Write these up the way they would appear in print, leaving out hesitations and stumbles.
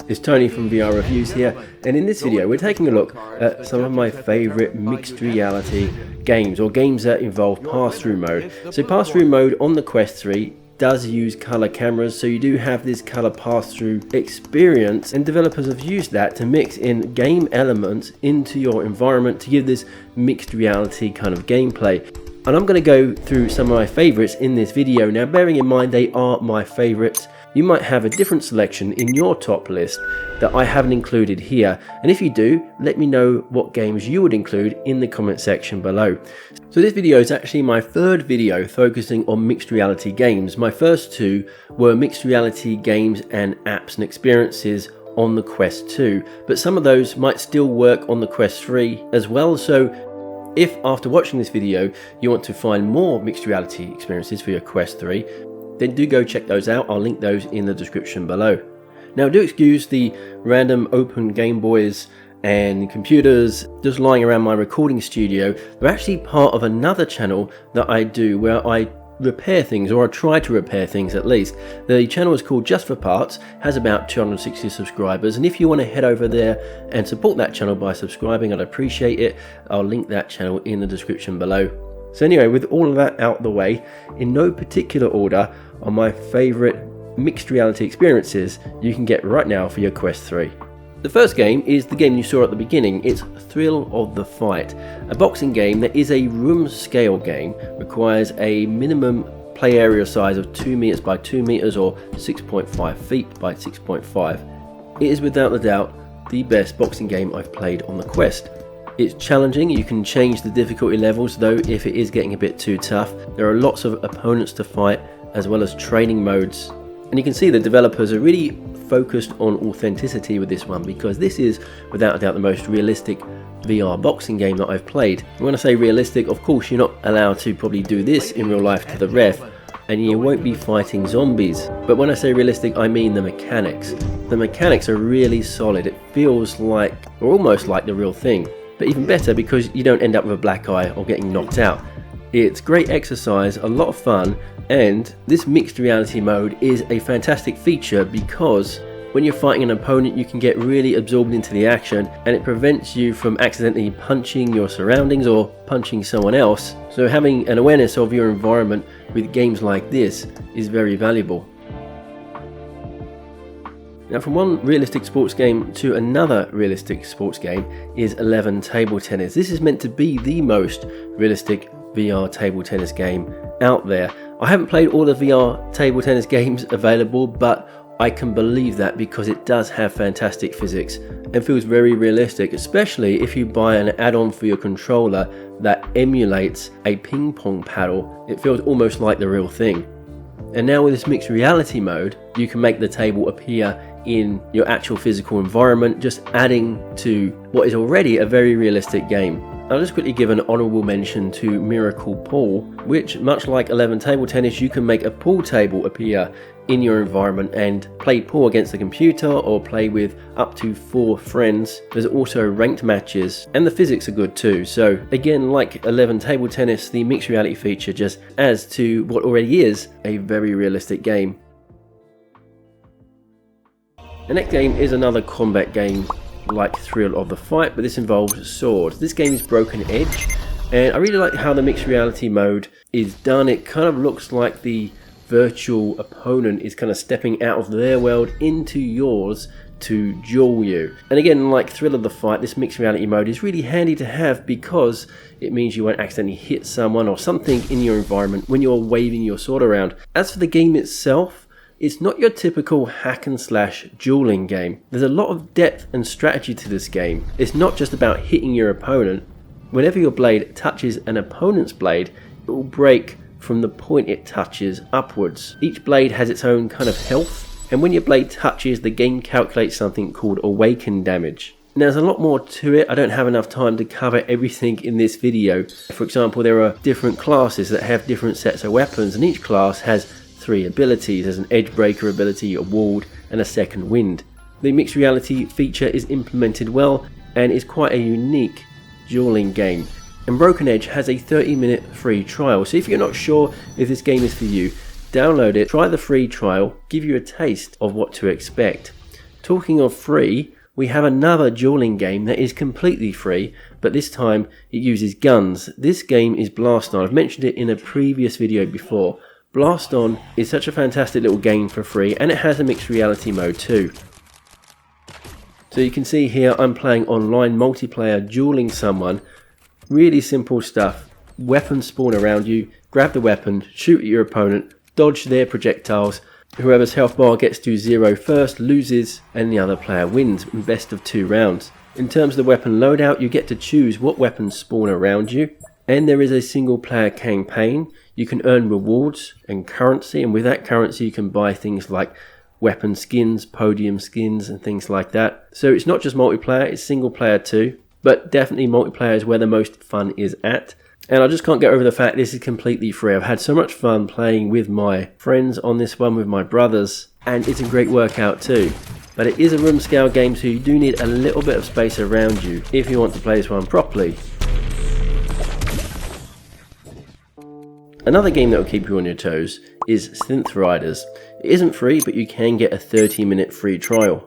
It's Tony from VR Reviews here, and in this video we're taking a look at some of my favourite mixed reality games, or games that involve pass-through mode. So pass-through mode on the Quest 3 does use colour cameras, so you do have this colour pass-through experience, and developers have used that to mix in game elements into your environment to give this mixed reality kind of gameplay. And I'm going to go through some of my favourites in this video. Now, bearing in mind they are my favourites, you might have a different selection in your top list that I haven't included here, and if you do, let me know what games you would include in the comment section below. So this video is actually my third video focusing on mixed reality games. My first two were mixed reality games and apps and experiences on the Quest 2, but some of those might still work on the Quest 3 as well. So if after watching this video you want to find more mixed reality experiences for your Quest 3, then do go check those out. I'll link those in the description below. Now, do excuse the random open Game Boys and computers just lying around my recording studio. They're actually part of another channel that I do where I repair things, or I try to repair things at least. The channel is called Just for Parts, has about 260 subscribers, and if you want to head over there and support that channel by subscribing, I'd appreciate it. I'll link that channel in the description below. So anyway, with all of that out the way, in no particular order are my favourite mixed reality experiences you can get right now for your Quest 3. The first game is the game you saw at the beginning. It's Thrill of the Fight, a boxing game that is a room scale game, requires a minimum play area size of 2 meters by 2 meters or 6.5 feet by 6.5. It is without a doubt the best boxing game I've played on the Quest. It's challenging. You can change the difficulty levels though if it is getting a bit too tough. There are lots of opponents to fight as well as training modes, and you can see the developers are really focused on authenticity with this one, because this is without a doubt the most realistic VR boxing game that I've played. When I say realistic, of course you're not allowed to probably do this in real life to the ref, and you won't be fighting zombies. But when I say realistic, I mean the mechanics. The mechanics are really solid. It feels like, or almost like, the real thing. But even better because you don't end up with a black eye or getting knocked out. It's great exercise, a lot of fun, and this mixed reality mode is a fantastic feature because when you're fighting an opponent you can get really absorbed into the action, and it prevents you from accidentally punching your surroundings or punching someone else. So having an awareness of your environment with games like this is very valuable. Now, from one realistic sports game to another realistic sports game is 11 Table Tennis. This is meant to be the most realistic VR table tennis game out there. I haven't played all the VR table tennis games available, but I can believe that because it does have fantastic physics and feels very realistic, especially if you buy an add-on for your controller that emulates a ping pong paddle. It feels almost like the real thing. And now with this mixed reality mode, you can make the table appear in your actual physical environment, just adding to what is already a very realistic game. I'll just quickly give an honourable mention to Miracle Pool, which, much like 11 Table Tennis, you can make a pool table appear in your environment and play pool against the computer or play with up to 4 friends. There's also ranked matches, and the physics are good too. So again, like 11 Table Tennis, the mixed reality feature just adds to what already is a very realistic game. The next game is another combat game like Thrill of the Fight, but this involves swords. This game is Broken Edge, and I really like how the mixed reality mode is done. It kind of looks like the virtual opponent is kind of stepping out of their world into yours to duel you. And again, like Thrill of the Fight, this mixed reality mode is really handy to have because it means you won't accidentally hit someone or something in your environment when you're waving your sword around. As for the game itself, it's not your typical hack and slash dueling game. There's a lot of depth and strategy to this game. It's not just about hitting your opponent. Whenever your blade touches an opponent's blade, it will break from the point it touches upwards. Each blade has its own kind of health, and when your blade touches, the game calculates something called awaken damage. Now, there's a lot more to it. I don't have enough time to cover everything in this video. For example, there are different classes that have different sets of weapons, and each class has 3 abilities. There's an edge breaker ability, a ward, and a second wind. The mixed reality feature is implemented well and is quite a unique dueling game. And Broken Edge has a 30-minute free trial, so if you're not sure if this game is for you, download it, try the free trial, give you a taste of what to expect. Talking of free, we have another dueling game that is completely free, but this time it uses guns. This game is BLASTON. I've mentioned it in a previous video before. BLASTON is such a fantastic little game for free, and it has a mixed reality mode too. So you can see here I'm playing online multiplayer, dueling someone. Really simple stuff. Weapons spawn around you, grab the weapon, shoot at your opponent, dodge their projectiles. Whoever's health bar gets to 0 first loses, and the other player wins in best of 2 rounds. In terms of the weapon loadout, you get to choose what weapons spawn around you, and there is a single player campaign. You can earn rewards and currency, and with that currency you can buy things like weapon skins, podium skins and things like that. So it's not just multiplayer, it's single player too, but definitely multiplayer is where the most fun is at. And I just can't get over the fact this is completely free. I've had so much fun playing with my friends on this one, with my brothers, and it's a great workout too. But it is a room scale game, so you do need a little bit of space around you if you want to play this one properly. Another game that will keep you on your toes is SYNTH Riders. It isn't free, but you can get a 30-minute free trial.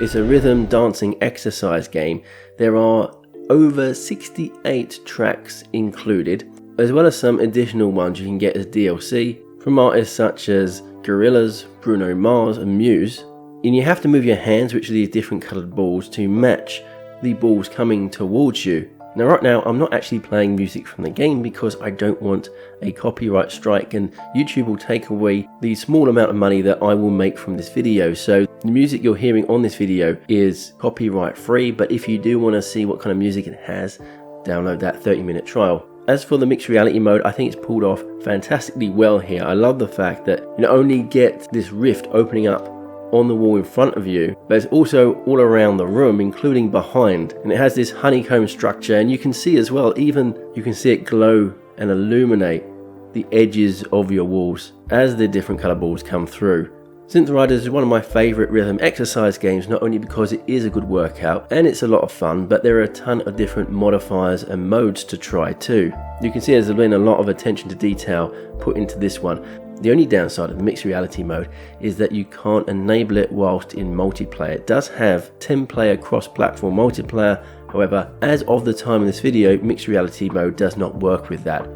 It's a rhythm dancing exercise game. There are over 68 tracks included, as well as some additional ones you can get as DLC from artists such as Gorillaz, Bruno Mars and Muse. And you have to move your hands, which are these different coloured balls, to match the balls coming towards you. Now right now I'm not actually playing music from the game because I don't want a copyright strike, and YouTube will take away the small amount of money that I will make from this video. So the music you're hearing on this video is copyright free, but if you do want to see what kind of music it has, download that 30-minute trial. As for the mixed reality mode, I think it's pulled off fantastically well here. I love the fact that you not only get this rift opening up on the wall in front of you, but it's also all around the room, including behind, and it has this honeycomb structure, and you can see as well, even you can see it glow and illuminate the edges of your walls as the different colour balls come through. SYNTH Riders is one of my favourite rhythm exercise games, not only because it is a good workout and it's a lot of fun, but there are a ton of different modifiers and modes to try too. You can see there's been a lot of attention to detail put into this one. The only downside of the mixed reality mode is that you can't enable it whilst in multiplayer. It does have 10-player cross-platform multiplayer, however, as of the time of this video, mixed reality mode does not work with that.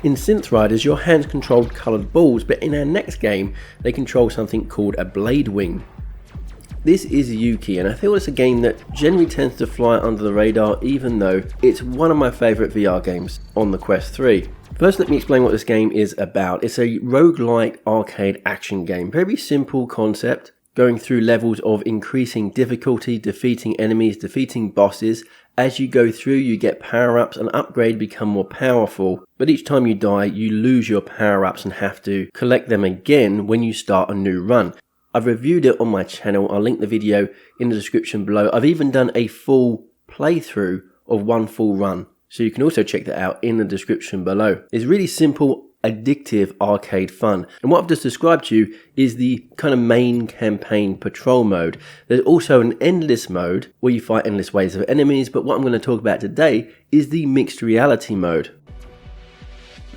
In SYNTH Riders, your hands control coloured balls, but in our next game, they control something called a blade wing. This is YUKI, and I feel it's a game that generally tends to fly under the radar, even though it's one of my favourite VR games on the Quest 3. First, let me explain what this game is about. It's a roguelike arcade action game. Very simple concept, going through levels of increasing difficulty, defeating enemies, defeating bosses. As you go through, you get power-ups and upgrade, become more powerful, but each time you die, you lose your power-ups and have to collect them again when you start a new run. I've reviewed it on my channel. I'll link the video in the description below. I've even done a full playthrough of one full run, so you can also check that out in the description below. It's really simple, addictive arcade fun, and what I've just described to you is the kind of main campaign patrol mode. There's also an endless mode where you fight endless waves of enemies, but what I'm going to talk about today is the mixed reality mode.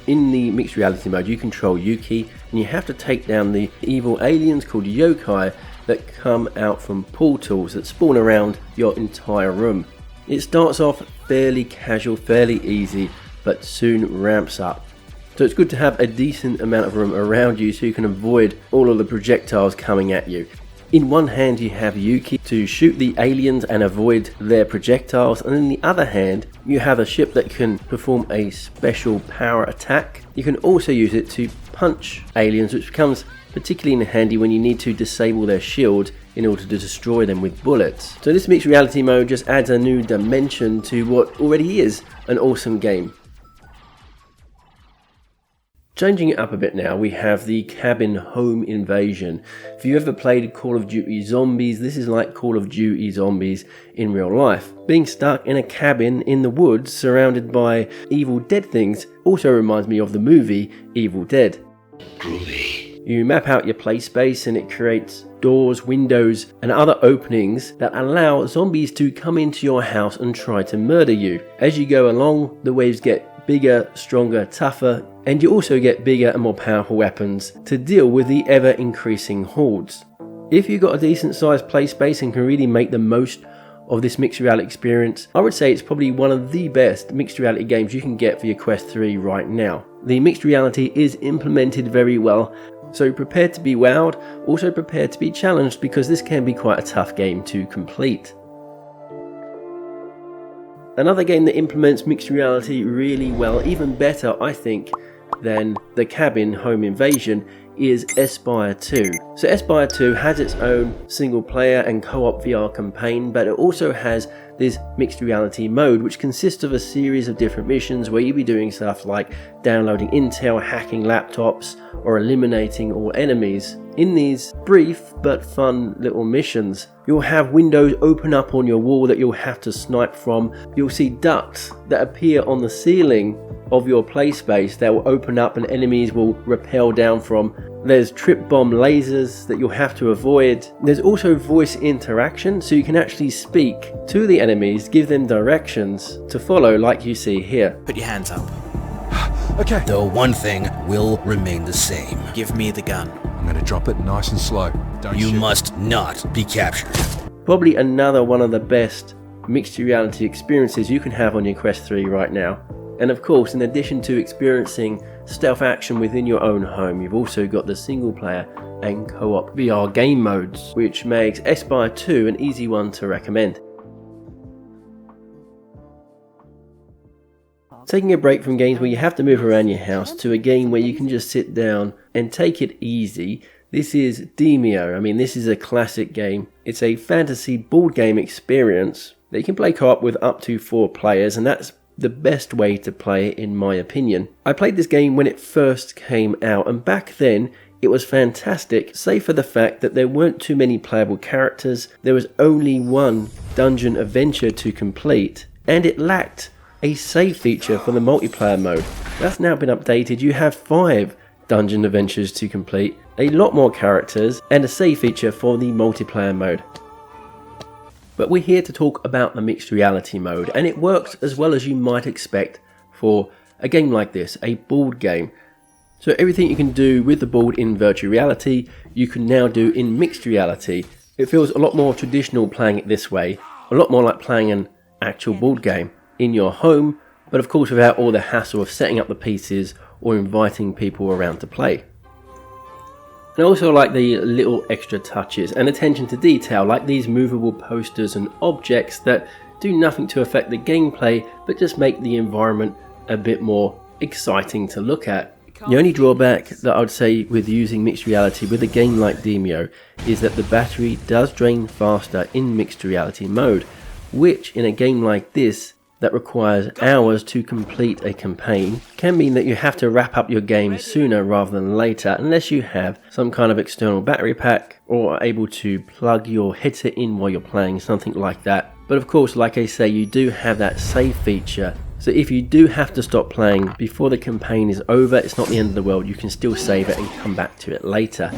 In the mixed reality mode, you control YUKI, and you have to take down the evil aliens called YUKI that come out from portals that spawn around your entire room. It starts off fairly casual, fairly easy, but soon ramps up. So it's good to have a decent amount of room around you so you can avoid all of the projectiles coming at you. In one hand you have YUKI to shoot the aliens and avoid their projectiles, and in the other hand you have a ship that can perform a special power attack. You can also use it to punch aliens, which becomes particularly handy when you need to disable their shields in order to destroy them with bullets. So this mixed reality mode just adds a new dimension to what already is an awesome game. Changing it up a bit now, we have the cabin home invasion. If you ever played Call of Duty Zombies, this is like Call of Duty Zombies in real life. Being stuck in a cabin in the woods surrounded by Evil Dead things also reminds me of the movie Evil Dead. Groovy. You map out your play space and it creates doors, windows and other openings that allow zombies to come into your house and try to murder you. As you go along, the waves get bigger, stronger, tougher, and you also get bigger and more powerful weapons to deal with the ever increasing hordes. If you've got a decent sized play space and can really make the most of this mixed reality experience, I would say it's probably one of the best mixed reality games you can get for your Quest 3 right now. The mixed reality is implemented very well, so prepare to be wowed, also prepare to be challenged, because this can be quite a tough game to complete. Another game that implements mixed reality really well, even better I think than the Cabin Home Invasion, is ESPIRE 2. So ESPIRE 2 has its own single player and co-op VR campaign, but it also has this mixed reality mode, which consists of a series of different missions where you'll be doing stuff like downloading intel, hacking laptops, or eliminating all enemies. In these brief but fun little missions, you'll have windows open up on your wall that you'll have to snipe from. You'll see ducts that appear on the ceiling of your play space that will open up and enemies will rappel down from. There's trip bomb lasers that you'll have to avoid. There's also voice interaction, so you can actually speak to the enemies, give them directions to follow, like you see here. Put your hands up. Okay. Though one thing will remain the same. Give me the gun. I'm gonna drop it nice and slow. Don't You shoot. must not be captured. Probably another one of the best mixed reality experiences you can have on your Quest 3 right now. And of course, in addition to experiencing stealth action within your own home, you've also got the single player and co-op VR game modes, which makes ESPIRE 2 an easy one to recommend. Taking a break from games where you have to move around your house to a game where you can just sit down and take it easy, this is DEMEO. I mean, this is a classic game. It's a fantasy board game experience that you can play co-op with up to 4 players, and that's the best way to play it in my opinion. I played this game when it first came out, and back then it was fantastic, save for the fact that there weren't too many playable characters, there was only one dungeon adventure to complete, and it lacked a save feature for the multiplayer mode. That's now been updated. You have 5 dungeon adventures to complete, a lot more characters, and a save feature for the multiplayer mode. But we're here to talk about the mixed reality mode, and it works as well as you might expect for a game like this, a board game. So everything you can do with the board in virtual reality, you can now do in mixed reality. It feels a lot more traditional playing it this way, a lot more like playing an actual board game in your home, but of course without all the hassle of setting up the pieces or inviting people around to play. And I also like the little extra touches and attention to detail, like these movable posters and objects that do nothing to affect the gameplay but just make the environment a bit more exciting to look at. The only drawback that I would say with using mixed reality with a game like DEMEO is that the battery does drain faster in mixed reality mode, which in a game like this that requires hours to complete a campaign can mean that you have to wrap up your game sooner rather than later, unless you have some kind of external battery pack or are able to plug your headset in while you're playing, something like that. But of course, like I say, you do have that save feature, so if you do have to stop playing before the campaign is over, it's not the end of the world, you can still save it and come back to it later.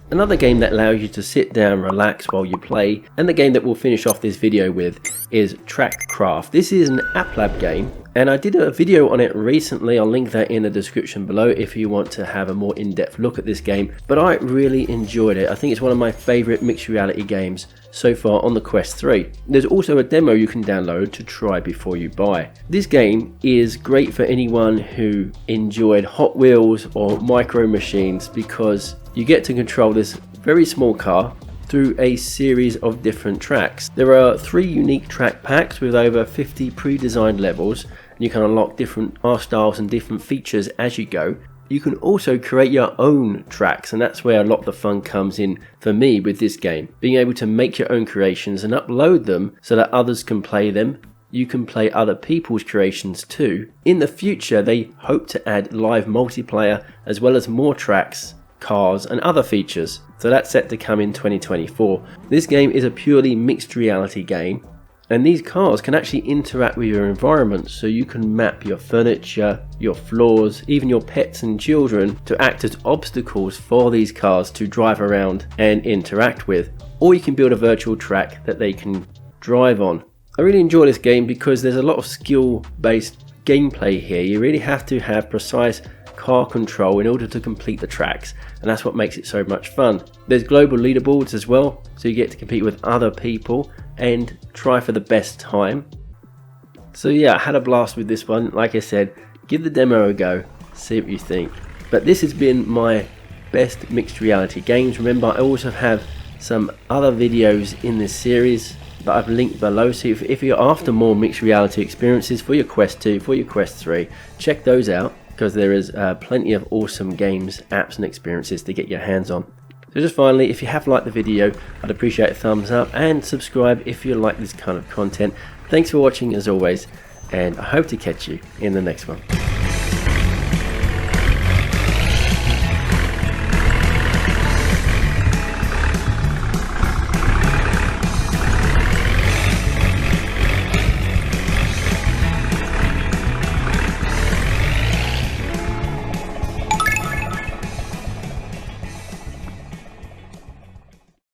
Another game that allows you to sit down, relax while you play, and the game that we'll finish off this video with, is Trackcraft. This is an App Lab game, and I did a video on it recently. I'll link that in the description below if you want to have a more in-depth look at this game. But I really enjoyed it. I think it's one of my favourite mixed reality games so far on the Quest 3. There's also a demo you can download to try before you buy. This game is great for anyone who enjoyed Hot Wheels or Micro Machines, because you get to control this very small car through a series of different tracks. There are 3 unique track packs with over 50 pre-designed levels, and you can unlock different art styles and different features as you go. You can also create your own tracks, and that's where a lot of the fun comes in for me with this game. Being able to make your own creations and upload them so that others can play them. You can play other people's creations too. In the future, they hope to add live multiplayer as well as more tracks, cars and other features, so that's set to come in 2024. This game is a purely mixed reality game, and these cars can actually interact with your environment, so you can map your furniture, your floors, even your pets and children to act as obstacles for these cars to drive around and interact with, or you can build a virtual track that they can drive on. I really enjoy this game because there's a lot of skill based gameplay here. You really have to have precise car control in order to complete the tracks, and that's what makes it so much fun. There's global leaderboards as well, so you get to compete with other people and try for the best time. So yeah, I had a blast with this one. Like I said, give the demo a go, see what you think. But this has been my best mixed reality games. Remember, I also have some other videos in this series that I've linked below, so if you're after more mixed reality experiences for your Quest 2, for your Quest 3, check those out, because there is plenty of awesome games, apps and experiences to get your hands on. So just finally, if you have liked the video, I'd appreciate a thumbs up and subscribe if you like this kind of content. Thanks for watching as always, and I hope to catch you in the next one.